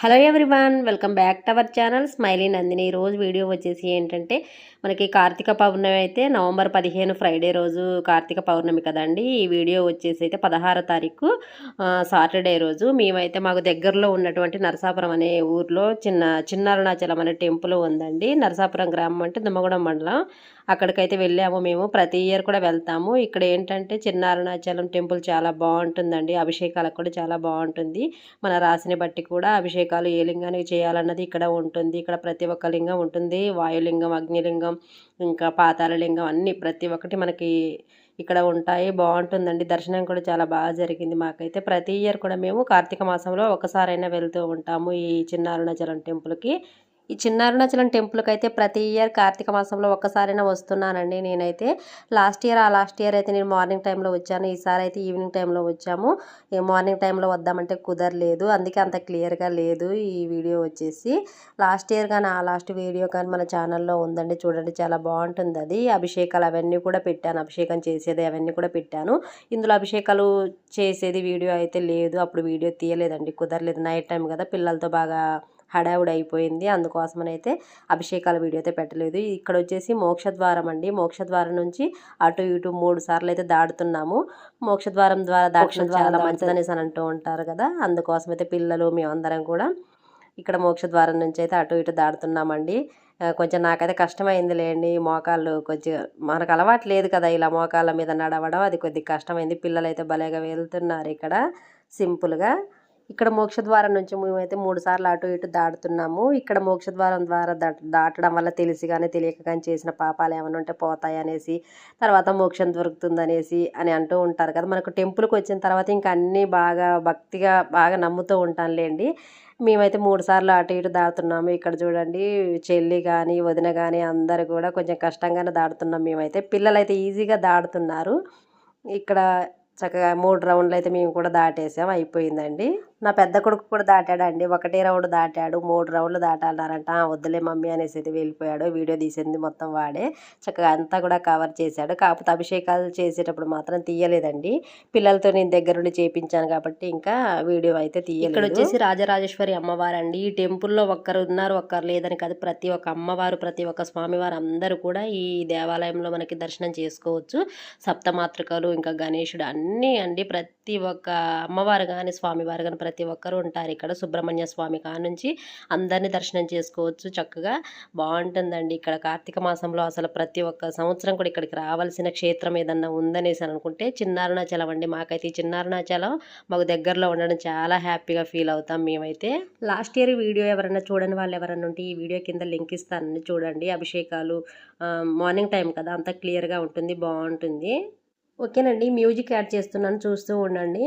Hello everyone, welcome back to our channel smiley Nandini. రోజు video వచ్చేసి ఏంటంటే మనకి కార్తీక పౌర్ణమి అయితే నవంబర్ 15 ఫ్రైడే రోజు కార్తీక పౌర్ణమి కదండి. ఈ వీడియో వచ్చేసి అయితే 16 తారీఖు సాటర్డే రోజు మేమైతే మాకు దగ్గరలో ఉన్నటువంటి నరసాపురం అనే ఊర్లో చిన్నారుణాచలం అనే టెంపుల్ ఉందండి. నరసాపురం గ్రామం అంటే దుమ్మగూడెం మండలం. అక్కడికైతే వెళ్ళాము మేము. ప్రతి ఇయర్ కూడా వెళ్తాము. ఇక్కడ ఏంటంటే చిన్నారుణాచలం టెంపుల్ చాలా బాగుంటుందండి. అభిషేకాలకు కూడా చాలా బాగుంటుంది. మన రాశిని బట్టి కూడా అభిషేకాలు ఏ లింగానికి చేయాలన్నది ఇక్కడ ఉంటుంది. ఇక్కడ ప్రతి ఒక్క లింగం ఉంటుంది. వాయులింగం, అగ్నిలింగం, ఇంకా పాతాళ లింగం అన్నీ ప్రతి ఒక్కటి మనకి ఇక్కడ ఉంటాయి. బాగుంటుందండి. దర్శనం కూడా చాలా బాగా జరిగింది మాకైతే. ప్రతి ఇయర్ కూడా మేము కార్తీక మాసంలో ఒకసారైనా వెళ్తూ ఉంటాము ఈ చిన్నారుణాచలం టెంపుల్కి. ఈ చిన్నారుణాచలం టెంపుల్కి అయితే ప్రతి ఇయర్ కార్తీక మాసంలో ఒక్కసారైనా వస్తున్నానండి నేనైతే. లాస్ట్ ఇయర్ అయితే నేను మార్నింగ్ టైంలో వచ్చాను. ఈసారి అయితే ఈవినింగ్ టైంలో వచ్చాము. మార్నింగ్ టైంలో వద్దామంటే కుదరలేదు, అందుకే అంత క్లియర్గా లేదు ఈ వీడియో వచ్చేసి. లాస్ట్ ఇయర్ కానీ లాస్ట్ వీడియో కానీ మన ఛానల్లో ఉందండి, చూడండి. చాలా బాగుంటుంది అది. అభిషేకాలు అవన్నీ కూడా పెట్టాను, అభిషేకం చేసేది అవన్నీ కూడా పెట్టాను. ఇందులో అభిషేకాలు చేసేది వీడియో అయితే లేదు, అప్పుడు వీడియో తీయలేదండి, కుదరలేదు. నైట్ టైం కదా, పిల్లలతో బాగా హడావుడి అయిపోయింది. అందుకోసమని అయితే అభిషేకాల వీడియో అయితే పెట్టలేదు. ఇక్కడ వచ్చేసి మోక్షద్వారం అండి. మోక్షద్వారం నుంచి అటు ఇటు 3 సార్లు అయితే దాడుతున్నాము. మోక్షద్వారం ద్వారా దాటిన చాలా మంచిదనేసి అని అంటూ ఉంటారు కదా, అందుకోసం అయితే పిల్లలు మేమందరం కూడా ఇక్కడ మోక్షద్వారం నుంచి అయితే అటు ఇటు దాడుతున్నామండి. కొంచెం నాకైతే కష్టమైంది లేండి. మోకాళ్ళు కొంచెం మనకు అలవాటు లేదు కదా ఇలా మోకాళ్ళ మీద నడవడం, అది కొద్దిగా కష్టమైంది. పిల్లలు అయితే భలేగా వెళ్తున్నారు ఇక్కడ సింపుల్గా. ఇక్కడ మోక్షద్వారం నుంచి మేమైతే 3 సార్లు అటు ఇటు దాటుతున్నాము. ఇక్కడ మోక్షద్వారం ద్వారా దాటడం వల్ల తెలిసి కానీ తెలియక కానీ చేసిన పాపాలు ఏమైనా ఉంటే పోతాయి అనేసి, తర్వాత మోక్షం దొరుకుతుందనేసి అని అంటూ ఉంటారు కదా. మనకు టెంపుల్కి వచ్చిన తర్వాత ఇంకా అన్నీ బాగా భక్తిగా బాగా నమ్ముతూ ఉంటానులేండి. మేమైతే 3 సార్లు అటు ఇటు దాటుతున్నాము. ఇక్కడ చూడండి, చెల్లి కానీ వదిన కానీ అందరు కూడా కొంచెం కష్టంగానే దాటుతున్నాం మేమైతే. పిల్లలైతే ఈజీగా దాటుతున్నారు. ఇక్కడ చక్కగా 3 రౌండ్లు అయితే మేము కూడా దాటేసాం, అయిపోయిందండి. నా పెద్ద కొడుకు కూడా దాటాడండి. ఒకటే రౌండ్ దాటాడు, 3 రౌండ్లు దాటాలన్నారంట. వద్దులే మమ్మీ అనేసి అయితే వెళ్ళిపోయాడు. వీడియో తీసింది మొత్తం వాడే. చక్కగా అంతా కూడా కవర్ చేశాడు. కాకపోతే అభిషేకాలు చేసేటప్పుడు మాత్రం తీయలేదండి. పిల్లలతో నేను దగ్గరుండి చేయించాను కాబట్టి ఇంకా వీడియో అయితే తీయలేదు. ఇక్కడ వచ్చేసి రాజరాజేశ్వరి అమ్మవారు అండి. ఈ టెంపుల్లో ఒక్కరు ఉన్నారు ఒక్కరు లేదని కాదు, ప్రతి ఒక్క అమ్మవారు ప్రతి ఒక్క స్వామివారు అందరూ కూడా ఈ దేవాలయంలో మనకి దర్శనం చేసుకోవచ్చు. సప్తమాతృకలు ఇంకా గణేశుడు అన్నీ అండి. ప్రతి ఒక్క అమ్మవారు కానీ స్వామివారు కానీ ప్రతి ఒక్కరు ఉంటారు ఇక్కడ. సుబ్రహ్మణ్య స్వామి కానుంచి అందరినీ దర్శనం చేసుకోవచ్చు. చక్కగా బాగుంటుందండి ఇక్కడ. కార్తీక మాసంలో అసలు ప్రతి ఒక్క సంవత్సరం కూడా ఇక్కడికి రావాల్సిన క్షేత్రం ఏదన్నా ఉందనేసి అనుకుంటే చిన్నారుణాచలం అండి. మాకైతే ఈ చిన్నారుణాచలం మాకు దగ్గరలో ఉండడం చాలా హ్యాపీగా ఫీల్ అవుతాం మేమైతే. లాస్ట్ ఇయర్ వీడియో ఎవరైనా చూడని వాళ్ళు ఎవరైనా ఉంటే ఈ వీడియో కింద లింక్ ఇస్తానండి, చూడండి. అభిషేకాలు మార్నింగ్ టైం కదా, అంత క్లియర్గా ఉంటుంది, బాగుంటుంది. ఓకేనండి, మ్యూజిక్ యాడ్ చేస్తున్నాను, చూస్తూ ఉండండి.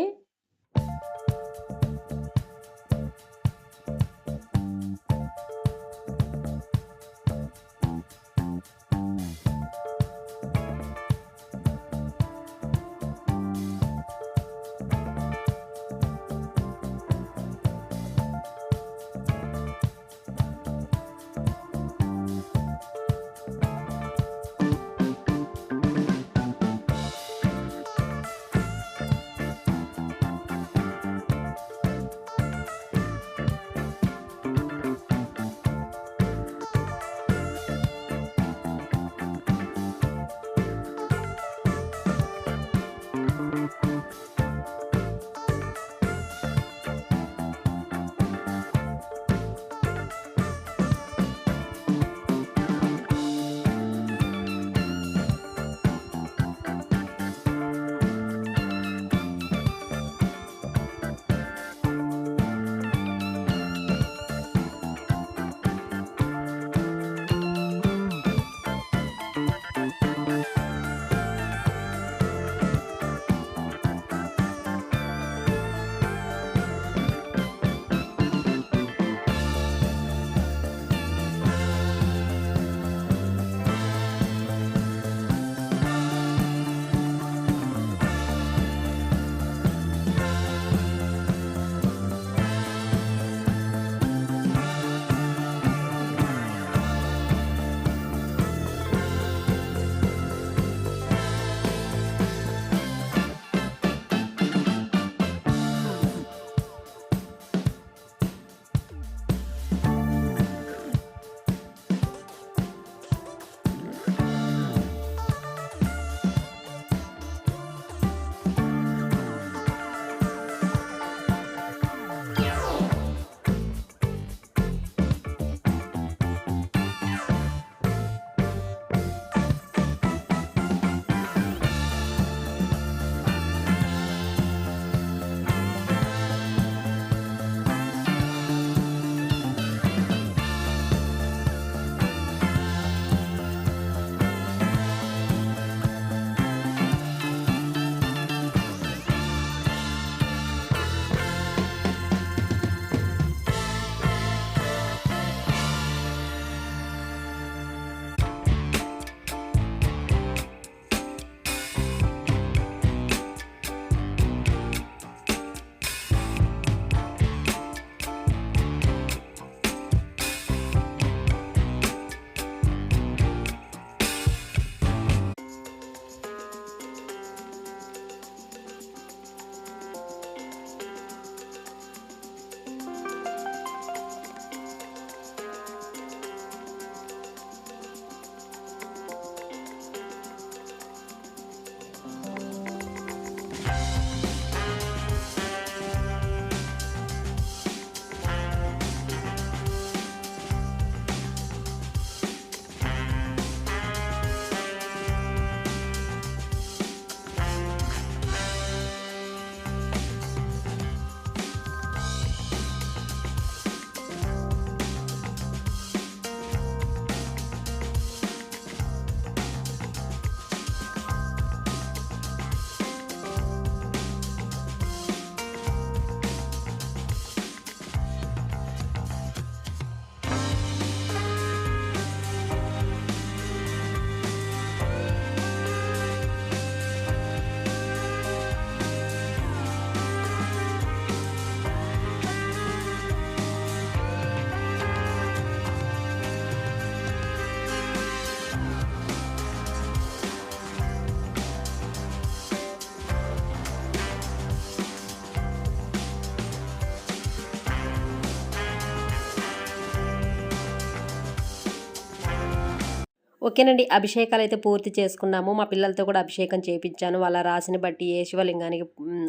ఓకేనండి. అభిషేకాలైతే పూర్తి చేసుకున్నాము. మా పిల్లలతో కూడా అభిషేకం చేపించాను. వాళ్ళ రాశిని బట్టి ఏ శివలింగానికి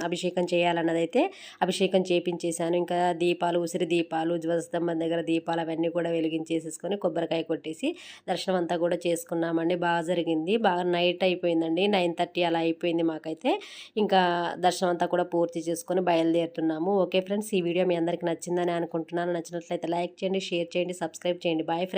అభిషేకం చేయాలన్నదైతే అభిషేకం చేపించేశాను. ఇంకా దీపాలు, ఉసిరి దీపాలు, ధ్వజస్తంభం దగ్గర దీపాలు అవన్నీ కూడా వెలిగించేసేసుకొని కొబ్బరికాయ కొట్టేసి దర్శనం అంతా కూడా చేసుకున్నామండి. బాగా జరిగింది. బాగా నైట్ అయిపోయిందండి. 9:30 అలా అయిపోయింది మాకైతే. ఇంకా దర్శనం అంతా కూడా పూర్తి చేసుకొని బయలుదేరుతున్నాము. ఓకే ఫ్రెండ్స్, ఈ వీడియో మీ అందరికి నచ్చిందని అనుకుంటున్నాను. నచ్చినట్లయితే లైక్ చేయండి, షేర్ చేయండి, సబ్స్క్రైబ్ చేయండి. Bye friends.